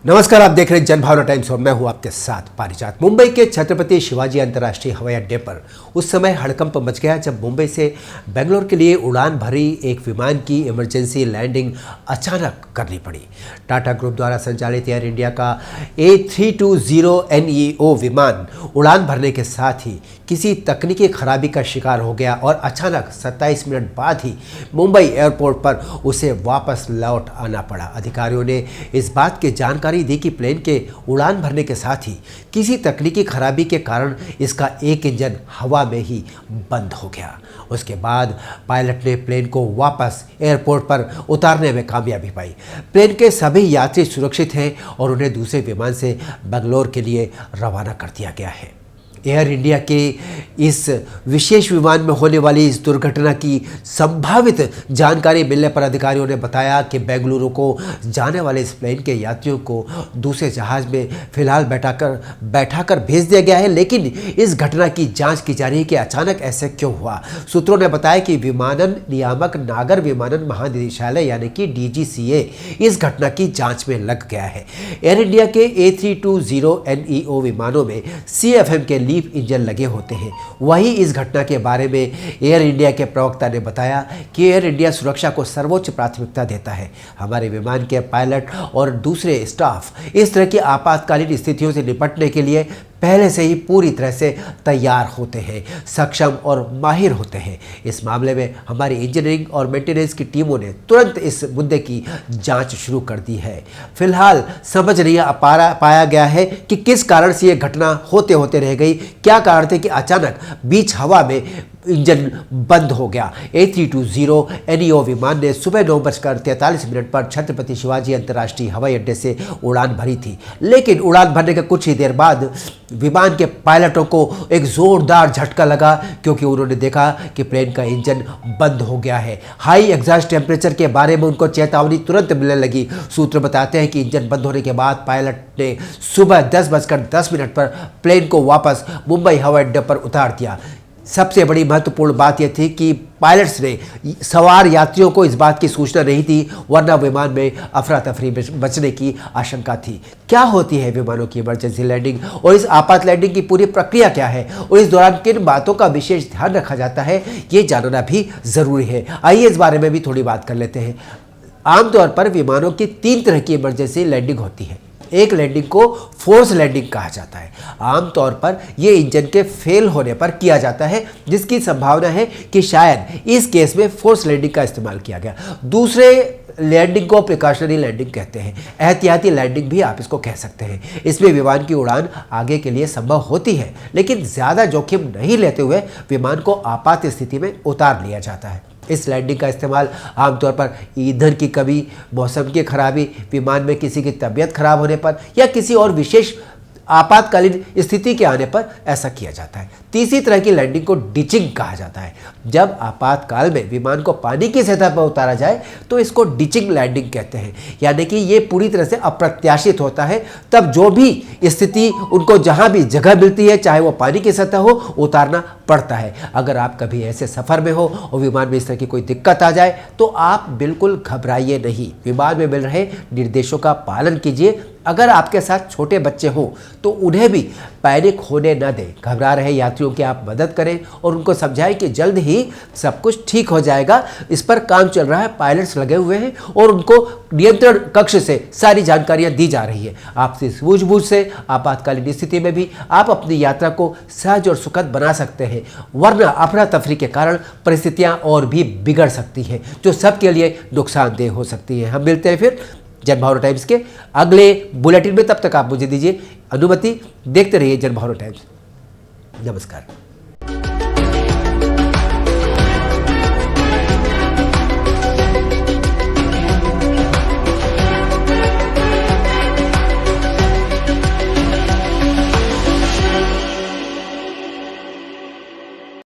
नमस्कार, आप देख रहे हैं जनभावना टाइम्स और मैं हूं आपके साथ पारिजात। मुंबई के छत्रपति शिवाजी अंतर्राष्ट्रीय हवाई अड्डे पर उस समय हड़कंप मच गया जब मुंबई से बेंगलोर के लिए उड़ान भरी एक विमान की इमरजेंसी लैंडिंग अचानक करनी पड़ी। टाटा ग्रुप द्वारा संचालित एयर इंडिया का A320neo विमान उड़ान भरने के साथ ही किसी तकनीकी खराबी का शिकार हो गया और अचानक 27 मिनट बाद ही मुंबई एयरपोर्ट पर उसे वापस लौट आना पड़ा। अधिकारियों ने इस बात की जानकारी दी कि प्लेन के उड़ान भरने के साथ ही किसी तकनीकी खराबी के कारण इसका एक इंजन हवा में ही बंद हो गया। उसके बाद पायलट ने प्लेन को वापस एयरपोर्ट पर उतारने में कामयाबी पाई। प्लेन के सभी यात्री सुरक्षित हैं और उन्हें दूसरे विमान से बेंगलोर के लिए रवाना कर दिया गया है। एयर इंडिया के इस विशेष विमान में होने वाली इस दुर्घटना की संभावित जानकारी मिलने पर अधिकारियों ने बताया कि बेंगलुरु को जाने वाले इस प्लेन के यात्रियों को दूसरे जहाज में फिलहाल बैठाकर भेज दिया गया है, लेकिन इस घटना की जांच की जा रही है कि अचानक ऐसे क्यों हुआ। सूत्रों ने बताया कि विमानन नियामक नागर विमानन महानिदेशालय यानी कि DGCA इस घटना की जाँच में लग गया है। एयर इंडिया के A320neo विमानों में CFM के लीप इंजन लगे होते हैं। वहीं इस घटना के बारे में एयर इंडिया के प्रवक्ता ने बताया कि एयर इंडिया सुरक्षा को सर्वोच्च प्राथमिकता देता है। हमारे विमान के पायलट और दूसरे स्टाफ इस तरह की आपातकालीन स्थितियों से निपटने के लिए पहले से ही पूरी तरह से तैयार होते हैं, सक्षम और माहिर होते हैं। इस मामले में हमारी इंजीनियरिंग और मेंटेनेंस की टीमों ने तुरंत इस मुद्दे की जांच शुरू कर दी है। फिलहाल समझ नहीं पाया गया है कि किस कारण से ये घटना होते होते रह गई। क्या कारण थे कि अचानक बीच हवा में इंजन बंद हो गया। A320neo विमान ने सुबह 9:43 पर छत्रपति शिवाजी अंतर्राष्ट्रीय हवाई अड्डे से उड़ान भरी थी, लेकिन उड़ान भरने के कुछ ही देर बाद विमान के पायलटों को एक जोरदार झटका लगा, क्योंकि उन्होंने देखा कि प्लेन का इंजन बंद हो गया है। हाई एग्जॉस्ट टेम्परेचर के बारे में उनको चेतावनी तुरंत मिलने लगी। सूत्र बताते हैं कि इंजन बंद होने के बाद पायलट ने सुबह 10:10 पर प्लेन को वापस मुंबई हवाई अड्डे पर उतार दिया। सबसे बड़ी महत्वपूर्ण बात यह थी कि पायलट्स ने सवार यात्रियों को इस बात की सूचना नहीं थी, वरना विमान में अफरा तफरी बचने की आशंका थी। क्या होती है विमानों की इमरजेंसी लैंडिंग और इस आपात लैंडिंग की पूरी प्रक्रिया क्या है और इस दौरान किन बातों का विशेष ध्यान रखा जाता है, ये जानना भी ज़रूरी है। आइए इस बारे में भी थोड़ी बात कर लेते हैं। आमतौर पर विमानों की 3 तरह की इमरजेंसी लैंडिंग होती है। एक लैंडिंग को फोर्स लैंडिंग कहा जाता है। आमतौर पर यह इंजन के फेल होने पर किया जाता है, जिसकी संभावना है कि शायद इस केस में फोर्स लैंडिंग का इस्तेमाल किया गया। दूसरे लैंडिंग को प्रिकॉशनरी लैंडिंग कहते हैं। एहतियाती लैंडिंग भी आप इसको कह सकते हैं। इसमें विमान की उड़ान आगे के लिए संभव होती है, लेकिन ज़्यादा जोखिम नहीं लेते हुए विमान को आपात स्थिति में उतार लिया जाता है। इस लैंडिंग का इस्तेमाल आमतौर पर ईंधन की कमी, मौसम की खराबी, विमान में किसी की तबीयत खराब होने पर या किसी और विशेष आपातकालीन स्थिति के आने पर ऐसा किया जाता है। तीसरी तरह की लैंडिंग को डिचिंग कहा जाता है। जब आपातकाल में विमान को पानी की सतह पर उतारा जाए तो इसको डिचिंग लैंडिंग कहते हैं, यानी कि ये पूरी तरह से अप्रत्याशित होता है। तब जो भी स्थिति उनको जहां भी जगह मिलती है, चाहे वो पानी की सतह हो, उतारना पड़ता है। अगर आप कभी ऐसे सफ़र में हो और विमान में इस तरह की कोई दिक्कत आ जाए तो आप बिल्कुल घबराइए नहीं। विमान में मिल रहे निर्देशों का पालन कीजिए। अगर आपके साथ छोटे बच्चे हों तो उन्हें भी पैनिक होने न दें। घबरा रहे यात्रियों की आप मदद करें और उनको समझाएं कि जल्द ही सब कुछ ठीक हो जाएगा। इस पर काम चल रहा है, पायलट्स लगे हुए हैं और उनको नियंत्रण कक्ष से सारी जानकारियां दी जा रही है। आपसे सूझबूझ से आपातकालीन स्थिति में भी आप अपनी यात्रा को सहज और सुखद बना सकते हैं, वरना अफरा तफरी के कारण परिस्थितियां और भी बिगड़ सकती हैं, जो सबके लिए नुकसानदेह हो सकती है। हम मिलते हैं फिर जनभावना टाइम्स के अगले बुलेटिन में। तब तक आप मुझे दीजिए अनुमति। देखते रहिए जनभावना टाइम्स। नमस्कार।